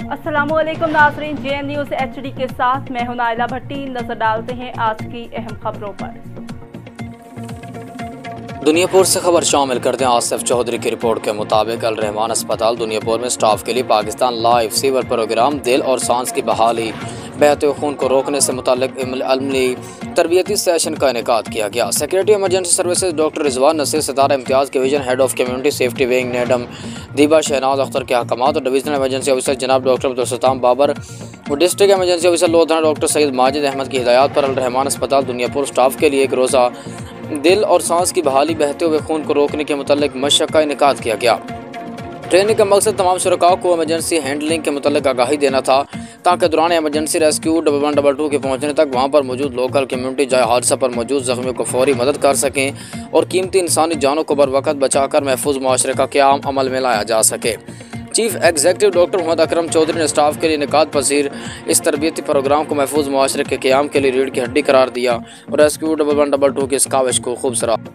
अस्सलामुअलैकुम नाज़रीन, JN news HD के साथ मैं हूं नाइला भट्टी। नजर डालते हैं आज की अहम खबरों पर। दुनियापुर से खबर शामिल करते हैं। आसिफ चौधरी की रिपोर्ट के मुताबिक अल रहमान अस्पताल दुनियापुर में स्टाफ के लिए पाकिस्तान लाइव फीवर प्रोग्राम दिल और सांस की बहाली बहते खून को रोकने से मुताल्लिक अमली तरबियती सेशन का इनेकाद किया गया। Secretary emergency services doctor Rizwan Naseer Sitara Imtiaz के division head of community safety wing madam Deeba Shahnaz Akhtar के अहकामात और डिवीजनल इमरजेंसी ऑफिसर जनाब डॉक्टर अब्दुल बाबर और district emergency officer Lodhran doctor Syed Majid Ahmed की हिदायत पर अल रहमान अस्पताल दुनियापुर स्टाफ के लिए एक रोज़ा दिल और सांस की बहाली बहते हुए खून को रोकने के मुताल्लिक मशक़ का इनेकाद किया गया। ट्रेनिंग का मकसद तमाम शुरकाओं को इमरजेंसी हैंडलिंग के मुताल्लिक आगाही देना था ताकि दौरान इमरजेंसी रेस्क्यू 1122 के पहुंचने तक वहां पर मौजूद लोकल कम्युनिटी जाए हादसा पर मौजूद जख्मियों को फौरी मदद कर सकें और कीमती इंसानी जानों को बर वक़्त बचाकर महफूज मुआशरे का क़याम अमल में लाया जा सके। Chief executive doctor Mohammad Akram Chaudhary ने स्टाफ के लिए निकात पसीर इस तरबियती प्रोग्राम को महफूज मुआशरे के क़याम के लिए रीढ़ की हड्डी करार दिया और रेस्क्यू 1122 की इस काविश को खूब सराहा।